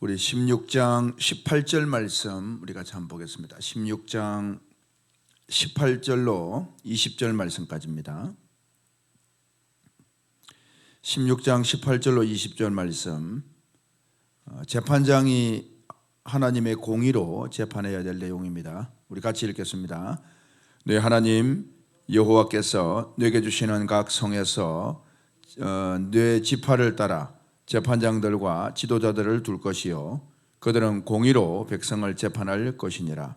우리 16장 18절 말씀 우리 같이 한번 보겠습니다. 16장 18절로 20절 말씀까지입니다. 16장 18절로 20절 말씀, 재판장이 하나님의 공의로 재판해야 될 내용입니다. 우리 같이 읽겠습니다. 네, 하나님 여호와께서 내게 주시는 각 성에서 네 지파를 따라 재판장들과 지도자들을 둘 것이요 그들은 공의로 백성을 재판할 것이니라.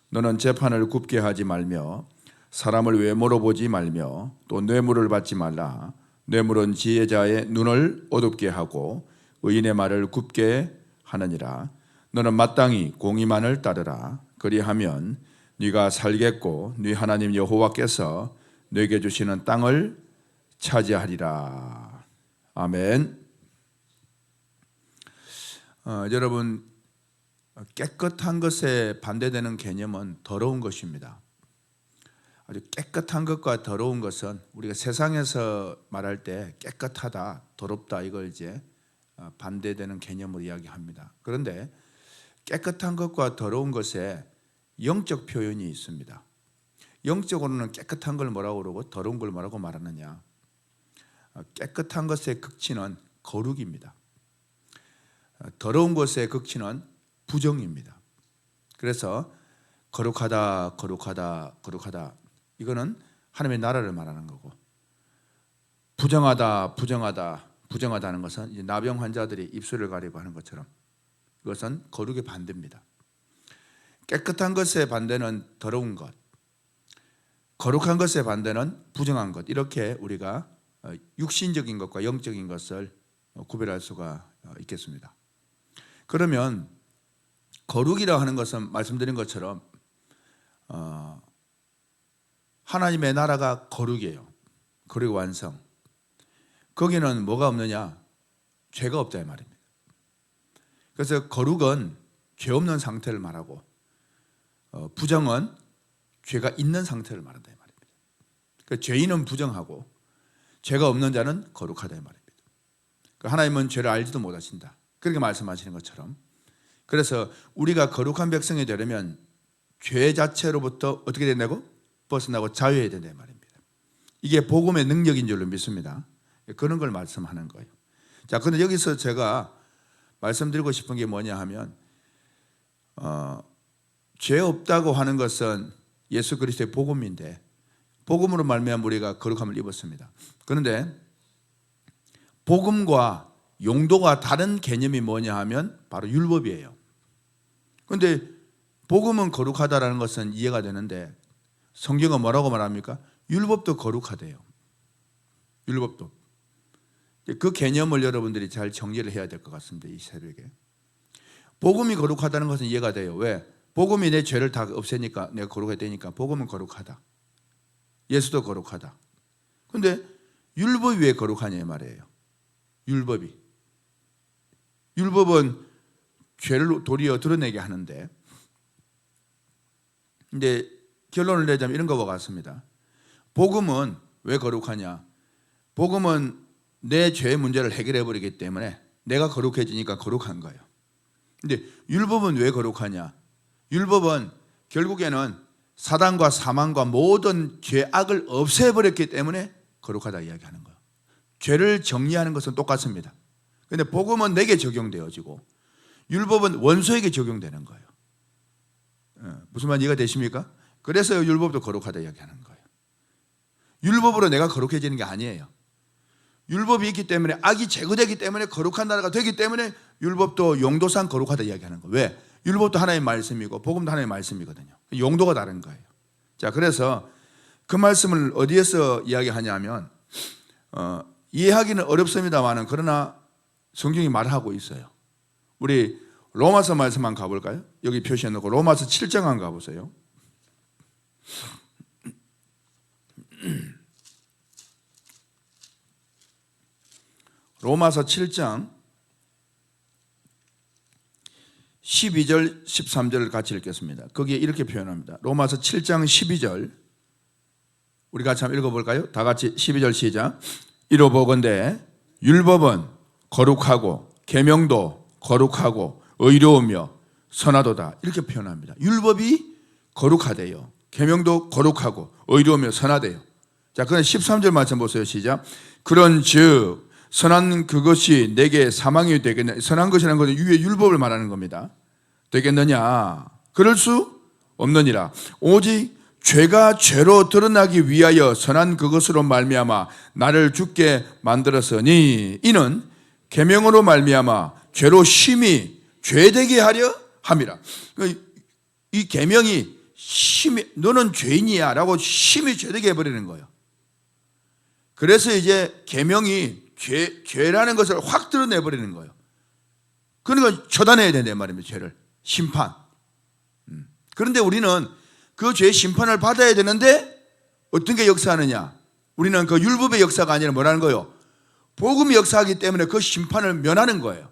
너는 재판을 굽게 하지 말며 사람을 외모로 보지 말며 또 뇌물을 받지 말라. 뇌물은 지혜자의 눈을 어둡게 하고 의인의 말을 굽게 하느니라. 너는 마땅히 공의만을 따르라. 그리하면 네가 살겠고 네 하나님 여호와께서 네게 주시는 땅을 차지하리라. 아멘. 여러분, 깨끗한 것에 반대되는 개념은 더러운 것입니다. 아주 깨끗한 것과 더러운 것은 우리가 세상에서 말할 때 깨끗하다, 더럽다 이걸 이제 반대되는 개념으로 이야기합니다. 그런데 깨끗한 것과 더러운 것에 영적 표현이 있습니다. 영적으로는 깨끗한 걸 뭐라고 그러고 더러운 걸 뭐라고 말하느냐? 깨끗한 것의 극치는 거룩입니다. 더러운 것의 극치는 부정입니다. 그래서 거룩하다, 거룩하다, 거룩하다 이거는 하나님의 나라를 말하는 거고, 부정하다, 부정하다, 부정하다는 것은 이제 나병 환자들이 입술을 가리고 하는 것처럼 이것은 거룩의 반대입니다. 깨끗한 것의 반대는 더러운 것, 거룩한 것의 반대는 부정한 것, 이렇게 우리가 육신적인 것과 영적인 것을 구별할 수가 있겠습니다. 그러면 거룩이라 하는 것은 말씀드린 것처럼 하나님의 나라가 거룩이에요. 거룩 완성. 거기는 뭐가 없느냐? 죄가 없다 이 말입니다. 그래서 거룩은 죄 없는 상태를 말하고 부정은 죄가 있는 상태를 말한다 이 말입니다. 그러니까 죄인은 부정하고 죄가 없는 자는 거룩하다 이 말입니다. 그러니까 하나님은 죄를 알지도 못하신다, 그렇게 말씀하시는 것처럼, 그래서 우리가 거룩한 백성이 되려면 죄 자체로부터 어떻게 된다고? 벗어나고 자유해야 된다 이 말입니다. 이게 복음의 능력인 줄로 믿습니다. 그런 걸 말씀하는 거예요. 자, 그런데 여기서 제가 말씀드리고 싶은 게 뭐냐 하면 죄 없다고 하는 것은 예수 그리스도의 복음인데 복음으로 말미암아 우리가 거룩함을 입었습니다. 그런데 복음과 용도가 다른 개념이 뭐냐 하면 바로 율법이에요. 그런데 복음은 거룩하다라는 것은 이해가 되는데 성경은 뭐라고 말합니까? 율법도 거룩하대요. 율법도. 그 개념을 여러분들이 잘 정리를 해야 될 것 같습니다. 이 새벽에. 복음이 거룩하다는 것은 이해가 돼요. 왜? 복음이 내 죄를 다 없애니까 내가 거룩해야 되니까 복음은 거룩하다. 예수도 거룩하다. 그런데 율법이 왜 거룩하냐 말이에요. 율법이. 율법은 죄를 도리어 드러내게 하는데, 근데 결론을 내자면 이런 것과 같습니다. 복음은 왜 거룩하냐? 복음은 내 죄의 문제를 해결해 버리기 때문에 내가 거룩해지니까 거룩한 거예요. 근데 율법은 왜 거룩하냐? 율법은 결국에는 사단과 사망과 모든 죄악을 없애버렸기 때문에 거룩하다 이야기하는 거예요. 죄를 정리하는 것은 똑같습니다. 그런데 복음은 내게 적용되어지고 율법은 원수에게 적용되는 거예요. 무슨 말 이해가 되십니까? 그래서 율법도 거룩하다 이야기하는 거예요. 율법으로 내가 거룩해지는 게 아니에요. 율법이 있기 때문에, 악이 제거되기 때문에 거룩한 나라가 되기 때문에 율법도 용도상 거룩하다 이야기하는 거예요. 왜? 율법도 하나님의 말씀이고 복음도 하나님의 말씀이거든요. 용도가 다른 거예요. 자, 그래서 그 말씀을 어디에서 이야기하냐면 이해하기는 어렵습니다만 그러나 성경이 말하고 있어요. 우리 로마서 말씀 한번 가볼까요? 여기 표시해 놓고 로마서 7장 한번 가보세요. 로마서 7장 12절 13절을 같이 읽겠습니다. 거기에 이렇게 표현합니다. 로마서 7장 12절 우리 같이 한번 읽어볼까요? 다 같이 12절 시작. 이로보건대 율법은 거룩하고 계명도 거룩하고 의로우며 선하도다 이렇게 표현합니다. 율법이 거룩하대요. 계명도 거룩하고 의로우며 선하대요. 자, 그럼 13절 말씀 보세요. 시작. 그런즉 선한 그것이 내게 사망이 되겠느냐. 선한 것이라는 것은 위에 율법을 말하는 겁니다. 되겠느냐? 그럴 수 없느니라. 오직 죄가 죄로 드러나기 위하여 선한 그것으로 말미암아 나를 죽게 만들었으니 이는 계명으로 말미암아 죄로 심히 죄되게 하려 함이라. 이 계명이 심히 너는 죄인이야 라고 심히 죄되게 해버리는 거예요. 그래서 이제 계명이 죄라는 것을 확 드러내버리는 거예요. 그러니까 처단해야 된단 말입니다. 죄를. 심판. 그런데 우리는 그 죄의 심판을 받아야 되는데 어떤 게 역사하느냐? 우리는 그 율법의 역사가 아니라 뭐라는 거예요? 복음이 역사하기 때문에 그 심판을 면하는 거예요.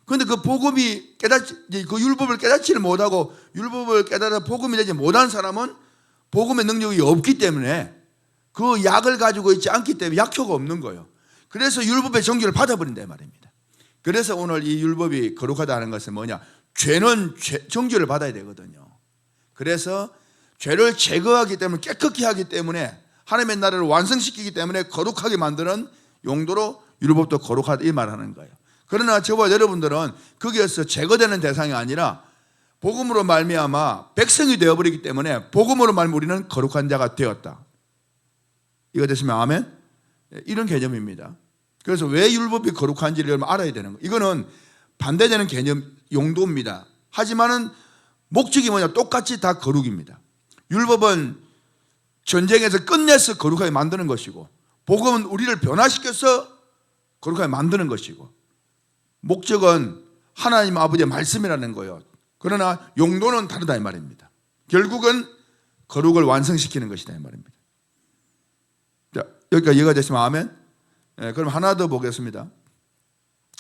그런데 그 복음이 그 율법을 깨닫지를 못하고 율법을 깨달아 복음이 되지 못한 사람은 복음의 능력이 없기 때문에 그 약을 가지고 있지 않기 때문에 약효가 없는 거예요. 그래서 율법의 정죄를 받아버린다 말입니다. 그래서 오늘 이 율법이 거룩하다는 것은 뭐냐? 죄는 정죄를 받아야 되거든요. 그래서 죄를 제거하기 때문에 깨끗게 하기 때문에 하나님의 나라를 완성시키기 때문에 거룩하게 만드는 용도로 율법도 거룩하다 이 말하는 거예요. 그러나 저와 여러분들은 거기에서 제거되는 대상이 아니라 복음으로 말미암아 백성이 되어버리기 때문에 복음으로 말미암아 우리는 거룩한 자가 되었다. 이거 되시면 아멘? 이런 개념입니다. 그래서 왜 율법이 거룩한지를 여러분 알아야 되는 거예요. 이거는 반대되는 개념 용도입니다. 하지만은 목적이 뭐냐? 똑같이 다 거룩입니다. 율법은 전쟁에서 끝내서 거룩하게 만드는 것이고 복음은 우리를 변화시켜서 거룩하게 만드는 것이고 목적은 하나님 아버지의 말씀이라는 거예요. 그러나 용도는 다르다 이 말입니다. 결국은 거룩을 완성시키는 것이다 이 말입니다. 자, 여기까지 이해가 됐으면 아멘. 그럼 하나 더 보겠습니다.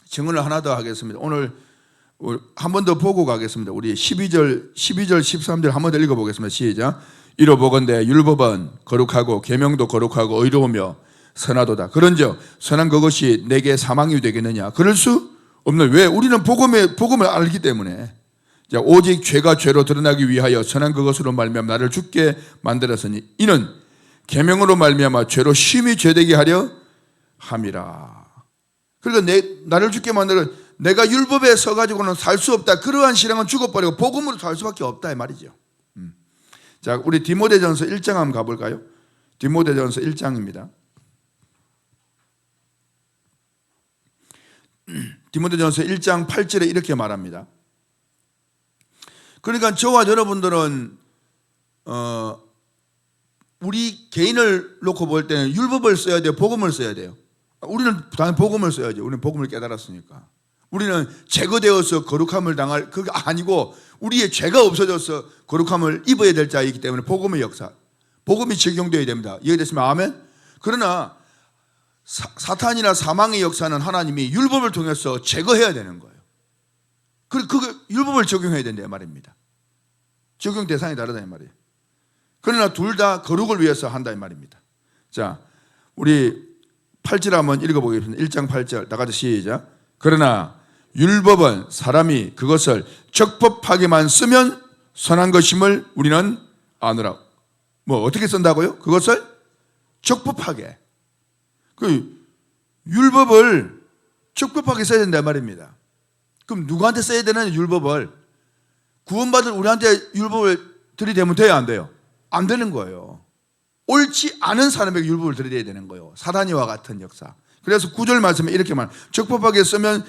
증언을 하나 더 하겠습니다. 오늘 한 번 더 보고 가겠습니다. 우리 12절 13절 한 번 더 읽어보겠습니다. 시작. 이로보건대 율법은 거룩하고 계명도 거룩하고 의로우며 선하도다. 그런즉 선한 그것이 내게 사망이 되겠느냐? 그럴 수 없는. 왜? 우리는 복음을 알기 때문에. 자, 오직 죄가 죄로 드러나기 위하여 선한 그것으로 말미암아 나를 죽게 만들었으니 이는 계명으로 말미암아 죄로 심히 죄되게 하려 함이라. 그러니까 나를 죽게 만들어 내가 율법에 서가지고는 살 수 없다. 그러한 신앙은 죽어버리고 복음으로 살 수밖에 없다 이 말이죠. 자, 우리 디모데전서 1장 한번 가볼까요? 디모데전서 1장입니다. 디모데전서 1장 8절에 이렇게 말합니다. 그러니까 저와 여러분들은 우리 개인을 놓고 볼 때는 율법을 써야 돼요? 복음을 써야 돼요? 우리는 당연히 복음을 써야죠. 우리는 복음을 깨달았으니까. 우리는 제거되어서 거룩함을 당할 그게 아니고 우리의 죄가 없어져서 거룩함을 입어야 될 자이기 때문에 복음의 역사, 복음이 적용되어야 됩니다. 이해됐으면 아멘? 그러나 사탄이나 사망의 역사는 하나님이 율법을 통해서 제거해야 되는 거예요. 그 율법을 적용해야 된다 말입니다. 적용 대상이 다르다 이 말이에요. 그러나 둘 다 거룩을 위해서 한다 이 말입니다. 자, 우리 8절 한번 읽어보겠습니다. 1장 8절 다 같이 시작. 그러나 율법은 사람이 그것을 적법하게만 쓰면 선한 것임을 우리는 아노라. 뭐 어떻게 쓴다고요? 그것을 적법하게. 그 율법을 적법하게 써야 된단 말입니다. 그럼 누구한테 써야 되는 율법을? 구원받은 우리한테 율법을 들이대면 돼야 안 돼요? 안 되는 거예요. 옳지 않은 사람에게 율법을 들이대야 되는 거예요. 사단이와 같은 역사. 그래서 9절 말씀에 이렇게 말. 적법하게 쓰면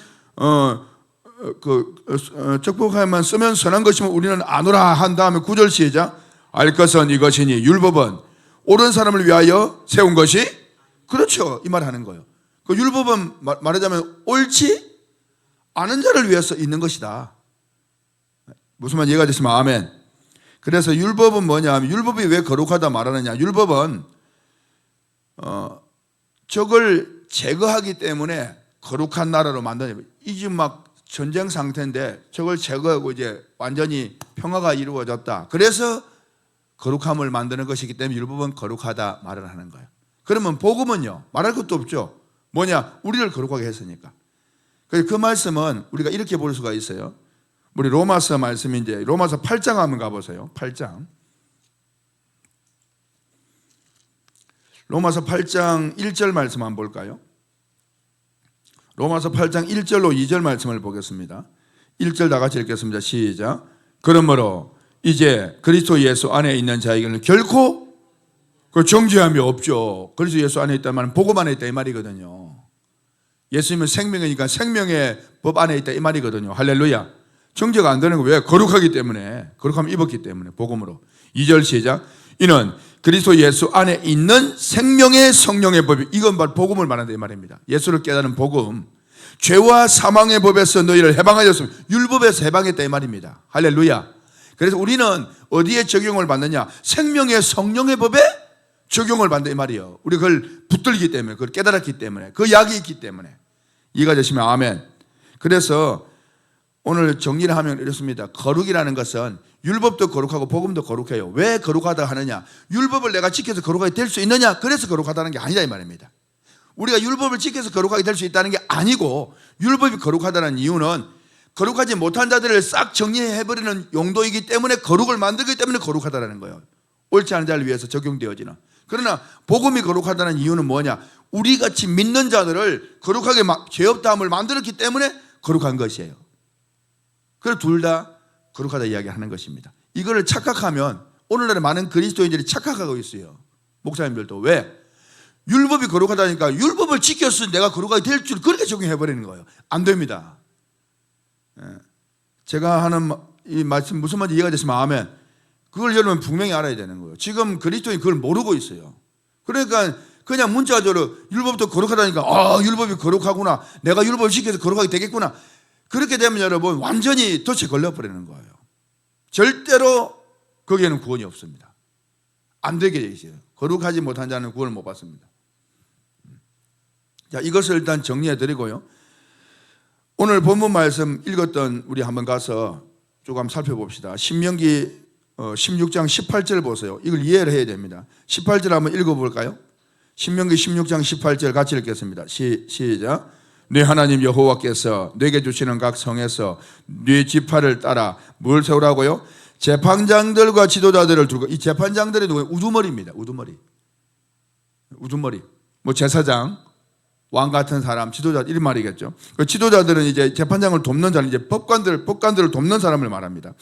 적법하게만 쓰면 선한 것이면 우리는 아노라 한 다음에 9절 시작. 알 것은 이것이니 율법은 옳은 사람을 위하여 세운 것이 그렇죠. 이 말 하는 거예요. 그 율법은 말하자면 옳지 않은 자를 위해서 있는 것이다. 무슨 말 이해가 됐으면 아멘. 그래서 율법은 뭐냐 하면 율법이 왜 거룩하다 말하느냐. 율법은 적을 제거하기 때문에 거룩한 나라로 만드는. 이 지금 막 전쟁 상태인데 적을 제거하고 이제 완전히 평화가 이루어졌다. 그래서 거룩함을 만드는 것이기 때문에 율법은 거룩하다 말을 하는 거예요. 그러면 복음은요 말할 것도 없죠. 뭐냐? 우리를 거룩하게 했으니까. 그 말씀은 우리가 이렇게 볼 수가 있어요. 우리 로마서 말씀인데 로마서 8장 한번 가보세요. 8장. 로마서 8장 1절 말씀 한번 볼까요? 로마서 8장 1절로 2절 말씀을 보겠습니다. 1절 다 같이 읽겠습니다. 시작. 그러므로 이제 그리스도 예수 안에 있는 자에게는 결코 그 정죄함이 없죠. 그리스도 예수 안에 있다 말은 복음 안에 있다 이 말이거든요. 예수님은 생명이니까 생명의 법 안에 있다 이 말이거든요. 할렐루야. 정죄가 안 되는 거 왜? 거룩하기 때문에. 거룩함을 입었기 때문에 복음으로. 2절 시작. 이는 그리스도 예수 안에 있는 생명의 성령의 법이, 이건 바로 복음을 말한다 이 말입니다. 예수를 깨닫는 복음. 죄와 사망의 법에서 너희를 해방하였으면, 율법에서 해방했다 이 말입니다. 할렐루야. 그래서 우리는 어디에 적용을 받느냐? 생명의 성령의 법에 적용을 받는다 이 말이에요. 우리 그걸 붙들기 때문에, 그걸 깨달았기 때문에, 그 약이 있기 때문에. 이해가 되시면 아멘. 그래서 오늘 정리를 하면 이렇습니다. 거룩이라는 것은 율법도 거룩하고 복음도 거룩해요. 왜 거룩하다 하느냐? 율법을 내가 지켜서 거룩하게 될 수 있느냐? 그래서 거룩하다는 게 아니다 이 말입니다. 우리가 율법을 지켜서 거룩하게 될 수 있다는 게 아니고, 율법이 거룩하다는 이유는 거룩하지 못한 자들을 싹 정리해버리는 용도이기 때문에, 거룩을 만들기 때문에 거룩하다는 거예요. 옳지 않은 자를 위해서 적용되어지는. 그러나 복음이 거룩하다는 이유는 뭐냐? 우리같이 믿는 자들을 거룩하게 죄 없다함을 만들었기 때문에 거룩한 것이에요. 그래서 둘 다 거룩하다 이야기하는 것입니다. 이거를 착각하면 오늘날의 많은 그리스도인들이 착각하고 있어요. 목사님들도. 왜? 율법이 거룩하다니까 율법을 지켰으니 내가 거룩하게 될 줄 그렇게 적용해버리는 거예요. 안 됩니다. 제가 하는 이 말씀 무슨 말인지 이해가 됐으면 아멘. 그걸 여러분 분명히 알아야 되는 거예요. 지금 그리스도인이 그걸 모르고 있어요. 그러니까 그냥 문자적으로 율법도 거룩하다니까 율법이 거룩하구나, 내가 율법을 지켜서 거룩하게 되겠구나, 그렇게 되면 여러분 완전히 덫에 걸려버리는 거예요. 절대로 거기에는 구원이 없습니다. 안 되게 되어 있어요. 거룩하지 못한 자는 구원을 못 받습니다. 자, 이것을 일단 정리해 드리고요. 오늘 본문 말씀 읽었던 우리 한번 가서 조금 살펴봅시다. 신명기 16장 18절 보세요. 이걸 이해를 해야 됩니다. 18절 한번 읽어볼까요? 신명기 16장 18절 같이 읽겠습니다. 시작. 네 하나님 여호와께서 네게 주시는 각 성에서 네 지파를 따라 뭘 세우라고요? 재판장들과 지도자들을 두고. 이 재판장들이 누구예요? 우두머리입니다. 우두머리. 뭐 제사장, 왕 같은 사람, 지도자 이런 말이겠죠. 그 지도자들은 이제 재판장을 돕는 사람, 이제 법관들을 돕는 사람을 말합니다.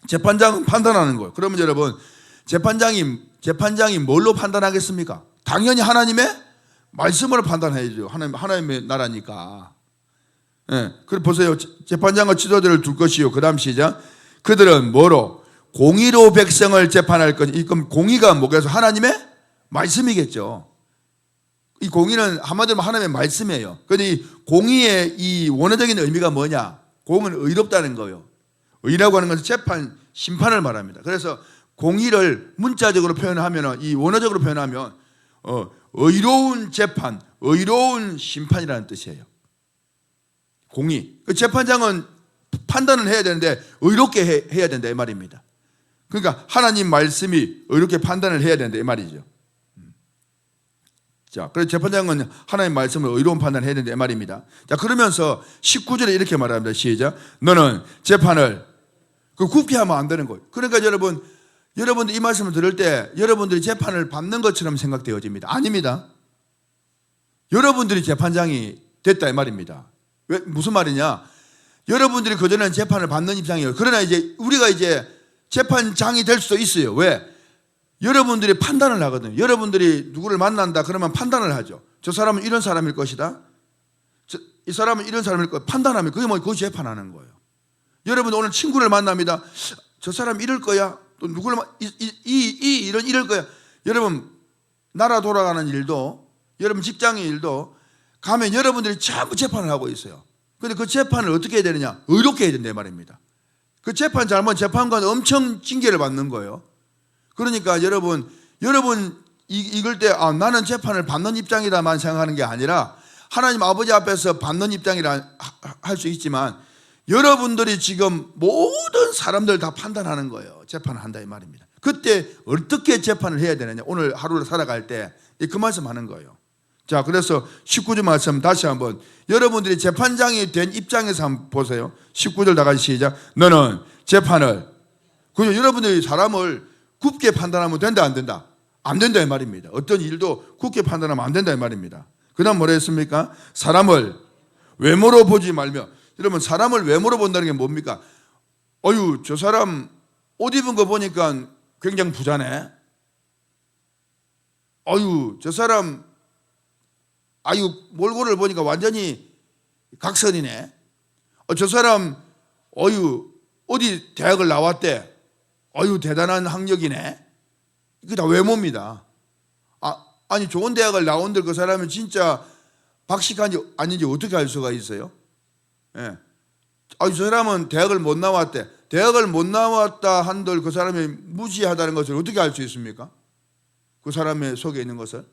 재판장은 판단하는 거예요. 그러면 여러분, 재판장이 뭘로 판단하겠습니까? 당연히 하나님의 말씀으로 판단해야죠. 하나님의 나라니까. 예. 그래 보세요. 재판장과 지도자들을 둘 것이요. 그 다음 시작. 그들은 뭐로? 공의로 백성을 재판할 것. 그럼 공의가 뭐겠어? 하나님의 말씀이겠죠. 이 공의는 한마디로 하나님의 말씀이에요. 그런데 이 공의의 이 원어적인 의미가 뭐냐? 공은 의롭다는 거예요. 의라고 하는 것은 재판, 심판을 말합니다. 그래서 공의를 문자적으로 표현하면, 이 원어적으로 표현하면 의로운 재판, 의로운 심판이라는 뜻이에요. 공의. 그 재판장은 판단을 해야 되는데 의롭게 해야 된다 이 말입니다. 그러니까 하나님 말씀이 의롭게 판단을 해야 된다 이 말이죠. 자, 그래서 재판장은 하나님 말씀을 의로운 판단을 해야 된다 이 말입니다. 자, 그러면서 19절에 이렇게 말합니다. 시작. 너는 재판을 굽게 하면 안 되는 거예요. 그러니까 여러분들 이 말씀을 들을 때 여러분들이 재판을 받는 것처럼 생각되어집니다. 아닙니다. 여러분들이 재판장이 됐다 이 말입니다. 왜? 무슨 말이냐? 여러분들이 그전에는 재판을 받는 입장이에요. 그러나 이제 우리가 이제 재판장이 될 수도 있어요. 왜? 여러분들이 판단을 하거든요. 여러분들이 누구를 만난다 그러면 판단을 하죠. 저 사람은 이런 사람일 것이다. 이 사람은 이런 사람일 것. 판단하면 그게 뭐, 그거 재판하는 거예요. 여러분 오늘 친구를 만납니다. 저 사람 이럴 거야. 또 누구를 이럴 거야. 여러분 나라 돌아가는 일도, 여러분 직장의 일도 가면 여러분들이 전부 재판을 하고 있어요. 그런데 그 재판을 어떻게 해야 되느냐? 의롭게 해야 된다 말입니다. 그 재판 잘못, 재판관 엄청 징계를 받는 거예요. 그러니까 여러분 이걸 때 나는 재판을 받는 입장이다만 생각하는 게 아니라 하나님 아버지 앞에서 받는 입장이라 할 수 있지만 여러분들이 지금 모든 사람들 다 판단하는 거예요. 재판을 한다 이 말입니다. 그때 어떻게 재판을 해야 되느냐? 오늘 하루를 살아갈 때 그 말씀 하는 거예요. 자, 그래서 19절 말씀 다시 한번 여러분들이 재판장이 된 입장에서 한번 보세요. 19절 다 같이 시작. 너는 재판을, 그죠? 여러분들이 사람을 굽게 판단하면 된다 안 된다? 안 된다 이 말입니다. 어떤 일도 굽게 판단하면 안 된다 이 말입니다. 그 다음 뭐라 했습니까? 사람을 외모로 보지 말며. 여러분, 사람을 외모로 본다는 게 뭡니까? 어유, 저 사람 옷 입은 거 보니까 굉장히 부자네. 어유, 저 사람 아유, 몰골을 보니까 완전히 각선이네. 저 사람 어유, 어디 대학을 나왔대. 어유, 대단한 학력이네. 이게 다 외모입니다. 아니, 좋은 대학을 나온들 그 사람은 진짜 박식한지 아닌지 어떻게 알 수가 있어요? 예. 저 사람은 대학을 못 나왔대. 대학을 못 나왔다 한들 그 사람이 무지하다는 것을 어떻게 알 수 있습니까? 그 사람의 속에 있는 것을.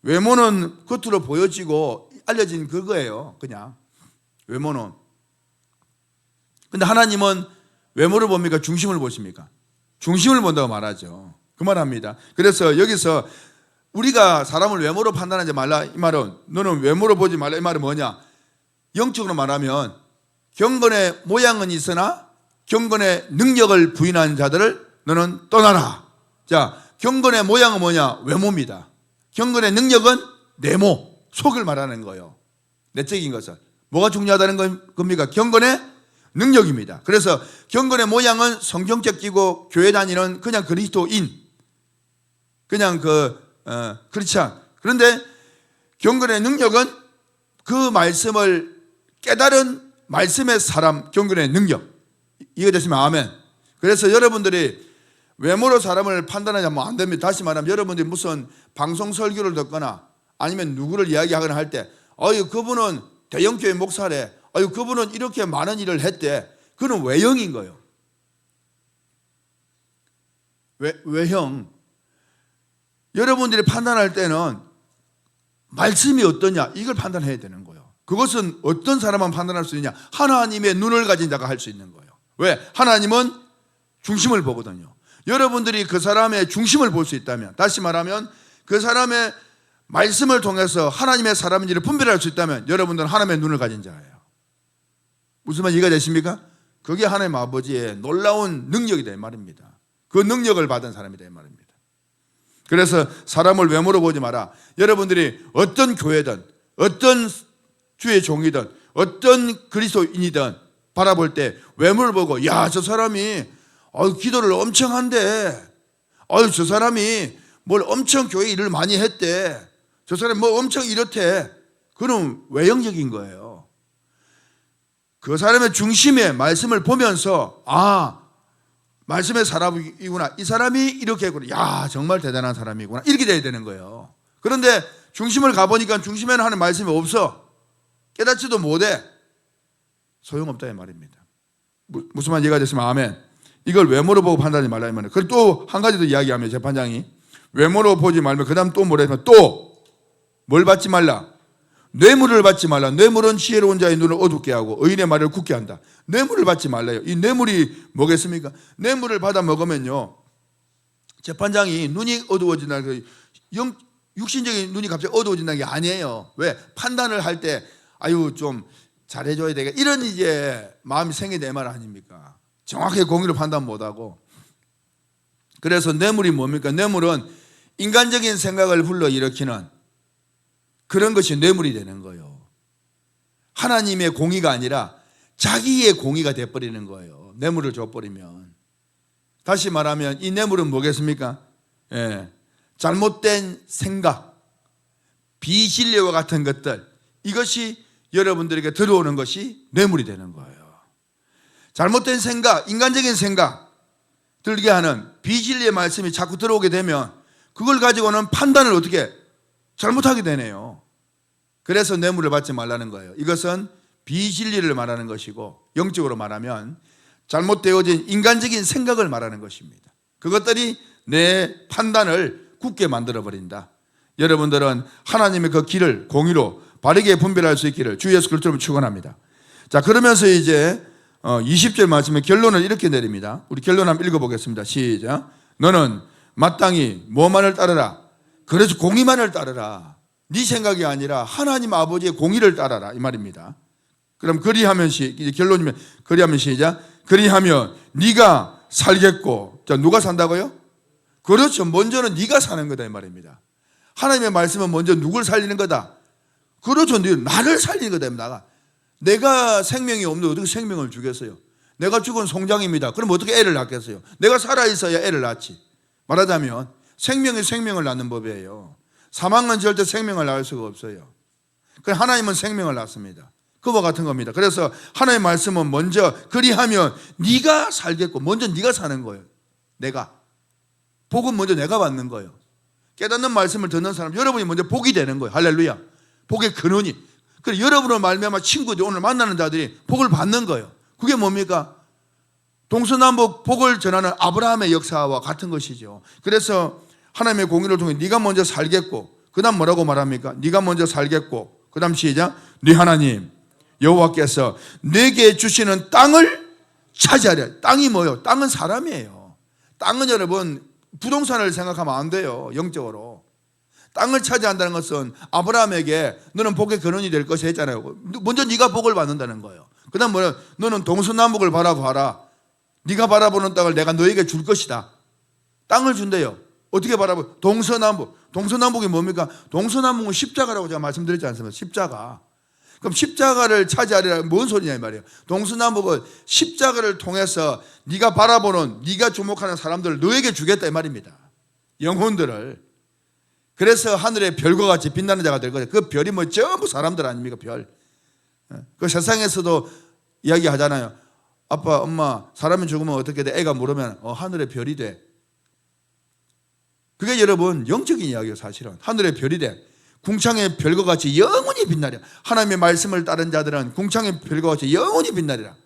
외모는 겉으로 보여지고 알려진 그거예요. 그냥 외모는. 근데 하나님은 외모를 봅니까? 중심을 보십니까? 중심을 본다고 말하죠. 그 말합니다. 그래서 여기서 우리가 사람을 외모로 판단하지 말라 이 말은, 너는 외모로 보지 말라 이 말은 뭐냐? 영적으로 말하면 경건의 모양은 있으나 경건의 능력을 부인하는 자들을 너는 떠나라. 자, 경건의 모양은 뭐냐? 외모입니다. 경건의 능력은 내모, 속을 말하는 거예요. 내적인 것을. 뭐가 중요하다는 겁니까? 경건의 능력입니다. 그래서 경건의 모양은 성경적이고 교회 다니는 그냥 그리스도인, 그냥 크리스찬. 그런데 경건의 능력은 그 말씀을 깨달은 말씀의 사람, 경건의 능력. 이해되시면 아멘. 그래서 여러분들이 외모로 사람을 판단하자면 안 됩니다. 다시 말하면 여러분들이 무슨 방송 설교를 듣거나 아니면 누구를 이야기하거나 할 때 그분은 대형교회 목사래, 그분은 이렇게 많은 일을 했대. 그는 외형인 거예요. 외형. 여러분들이 판단할 때는 말씀이 어떠냐 이걸 판단해야 되는 거예요. 그것은 어떤 사람만 판단할 수 있냐? 하나님의 눈을 가진 자가 할 수 있는 거예요. 왜? 하나님은 중심을 보거든요. 여러분들이 그 사람의 중심을 볼 수 있다면, 다시 말하면 그 사람의 말씀을 통해서 하나님의 사람인지를 분별할 수 있다면 여러분들은 하나님의 눈을 가진 자예요. 무슨 말 이해가 되십니까? 그게 하나님 아버지의 놀라운 능력이다 이 말입니다. 그 능력을 받은 사람이다 이 말입니다. 그래서 사람을 외모로 보지 마라. 여러분들이 어떤 교회든 어떤 주의 종이든 어떤 그리스도인이든 바라볼 때 외모를 보고, 야, 저 사람이 기도를 엄청 한대. 저 사람이 뭘 엄청 교회 일을 많이 했대. 저 사람이 뭐 엄청 이렇대. 그건 외형적인 거예요. 그 사람의 중심에 말씀을 보면서 말씀의 사람이구나. 이 사람이 이렇게 했구나. 야, 정말 대단한 사람이구나. 이렇게 돼야 되는 거예요. 그런데 중심을 가보니까 중심에는 하는 말씀이 없어. 깨닫지도 못해. 소용없다 이 말입니다. 무슨 말 이해가 됐으면 아멘. 이걸 외모로 보고 판단하지 말라 이 말이에요. 그리고 또 한 가지 더 이야기하면 재판장이 외모로 보지 말면 그 다음 또 뭐라 했으면 또 뭘 받지 말라? 뇌물을 받지 말라. 뇌물은 지혜로운 자의 눈을 어둡게 하고 의인의 말을 굳게 한다. 뇌물을 받지 말라요. 이 뇌물이 뭐겠습니까? 뇌물을 받아 먹으면요, 재판장이 눈이 어두워진다는 육신적인 눈이 갑자기 어두워진다는 게 아니에요. 왜? 판단을 할 때 좀 잘해줘야 되겠다 이런 이제 마음이 생기는 말 아닙니까? 정확하게 공의로 판단 못하고. 그래서 뇌물이 뭡니까? 뇌물은 인간적인 생각을 불러일으키는 그런 것이 뇌물이 되는 거예요. 하나님의 공의가 아니라 자기의 공의가 돼버리는 거예요. 뇌물을 줘버리면. 다시 말하면 이 뇌물은 뭐겠습니까? 잘못된 생각, 비진리와 같은 것들, 이것이 여러분들에게 들어오는 것이 뇌물이 되는 거예요. 잘못된 생각, 인간적인 생각 들게 하는 비진리의 말씀이 자꾸 들어오게 되면 그걸 가지고는 판단을 어떻게 잘못하게 되네요. 그래서 뇌물을 받지 말라는 거예요. 이것은 비진리를 말하는 것이고, 영적으로 말하면 잘못되어진 인간적인 생각을 말하는 것입니다. 그것들이 내 판단을 굳게 만들어버린다. 여러분들은 하나님의 그 길을 공의로 바르게 분별할 수 있기를 주 예수 그리스도로 축원합니다. 자, 그러면서 이제 20절 말씀에 결론을 이렇게 내립니다. 우리 결론 한번 읽어보겠습니다. 시작. 너는 마땅히 뭐만을 따르라? 그래서 공의만을 따르라. 네 생각이 아니라 하나님 아버지의 공의를 따라라 이 말입니다. 그럼 그리하면 이제 결론이면 그리하면 시작. 그리하면 네가 살겠고. 자, 누가 산다고요? 그렇죠. 먼저는 네가 사는 거다 이 말입니다. 하나님의 말씀은 먼저 누굴 살리는 거다. 그렇죠. 나를 살리는 거다. 내가 생명이 없는데 어떻게 생명을 주겠어요? 내가 죽은 송장입니다. 그럼 어떻게 애를 낳겠어요? 내가 살아있어야 애를 낳지. 말하자면 생명이 생명을 낳는 법이에요. 사망은 절대 생명을 낳을 수가 없어요. 그래서 하나님은 생명을 낳습니다. 그와 같은 겁니다. 그래서 하나님의 말씀은 먼저 그리하면 네가 살겠고, 먼저 네가 사는 거예요. 내가 복은 먼저 내가 받는 거예요. 깨닫는 말씀을 듣는 사람, 여러분이 먼저 복이 되는 거예요. 할렐루야. 복의 근원이. 그래서 여러분을 말미암아 친구들, 오늘 만나는 자들이 복을 받는 거예요. 그게 뭡니까? 동서남북 복을 전하는 아브라함의 역사와 같은 것이죠. 그래서 하나님의 공의를 통해 네가 먼저 살겠고, 그 다음 뭐라고 말합니까? 네가 먼저 살겠고, 그 다음 시작. 네 하나님 여호와께서 내게 주시는 땅을 차지하려. 땅이 뭐예요? 땅은 사람이에요. 땅은 여러분 부동산을 생각하면 안 돼요. 영적으로 땅을 차지한다는 것은 아브라함에게 너는 복의 근원이 될 것이 했잖아요. 먼저 네가 복을 받는다는 거예요. 그 다음 뭐냐? 너는 동서남북을 바라봐라. 네가 바라보는 땅을 내가 너에게 줄 것이다. 땅을 준대요. 어떻게 바라보? 동서남북. 동서남북이 뭡니까? 동서남북은 십자가라고 제가 말씀드렸지 않습니까? 십자가. 그럼 십자가를 차지하리라 뭔 소리냐 이 말이에요. 동서남북은 십자가를 통해서 네가 바라보는, 네가 주목하는 사람들을 너에게 주겠다 이 말입니다. 영혼들을. 그래서 하늘의 별과 같이 빛나는 자가 될 거예요. 그 별이 뭐 전부 사람들 아닙니까? 별. 그 세상에서도 이야기하잖아요. 아빠, 엄마, 사람이 죽으면 어떻게 돼? 애가 물으면 하늘의 별이 돼. 그게 여러분 영적인 이야기예요. 사실은 하늘의 별이 돼. 궁창의 별과 같이 영원히 빛나리라. 하나님의 말씀을 따른 자들은 궁창의 별과 같이 영원히 빛나리라.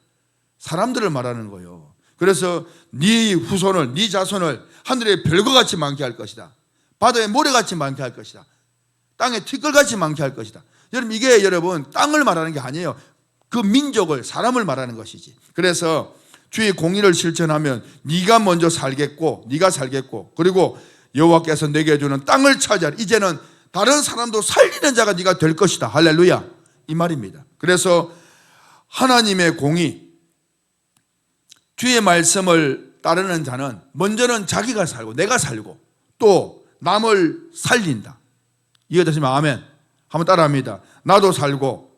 사람들을 말하는 거예요. 그래서 네 후손을, 네 자손을 하늘의 별과 같이 많게 할 것이다. 바다의 모래같이 많게 할 것이다. 땅의 티끌같이 많게 할 것이다. 여러분 이게 여러분 땅을 말하는 게 아니에요. 그 민족을, 사람을 말하는 것이지. 그래서 주의 공의를 실천하면 네가 먼저 살겠고, 네가 살겠고, 그리고 여호와께서 내게 주는 땅을 차지하라. 이제는 다른 사람도 살리는 자가 네가 될 것이다. 할렐루야. 이 말입니다. 그래서 하나님의 공의, 주의 말씀을 따르는 자는 먼저는 자기가 살고 내가 살고 또 남을 살린다. 이해되시면 아멘. 한번 따라합니다. 나도 살고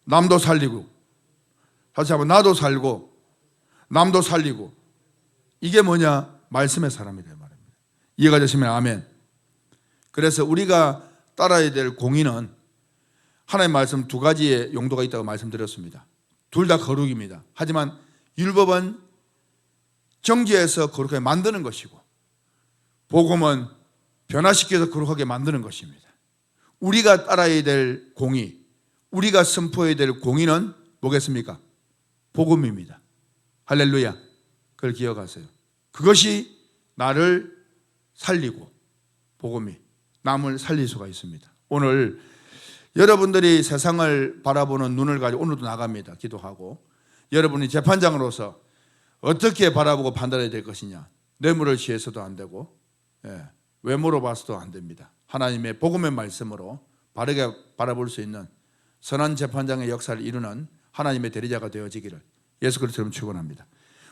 남도 살리고. 다시 한번 나도 살고 남도 살리고. 이게 뭐냐? 말씀의 사람이다 말입니다. 이해가 되시면 아멘. 그래서 우리가 따라야 될 공의는 하나님의 말씀 두 가지의 용도가 있다고 말씀드렸습니다. 둘 다 거룩입니다. 하지만 율법은 정죄해서 거룩하게 만드는 것이고 복음은 변화시켜서 거룩하게 만드는 것입니다. 우리가 따라야 될 공의, 우리가 선포해야 될 공의는 뭐겠습니까? 복음입니다. 할렐루야. 그걸 기억하세요. 그것이 나를 살리고 복음이 남을 살릴 수가 있습니다. 오늘 여러분들이 세상을 바라보는 눈을 가지고 오늘도 나갑니다. 기도하고 여러분이 재판장으로서 어떻게 바라보고 판단해야 될 것이냐. 뇌물을 취해서도 안 되고 외모로 봐서도 안 됩니다. 하나님의 복음의 말씀으로 바르게 바라볼 수 있는 선한 재판장의 역사를 이루는 하나님의 대리자가 되어지기를 예수 그리스도로 축원합니다.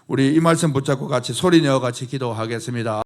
우리 이 말씀 붙잡고 같이 소리내어 같이 기도하겠습니다.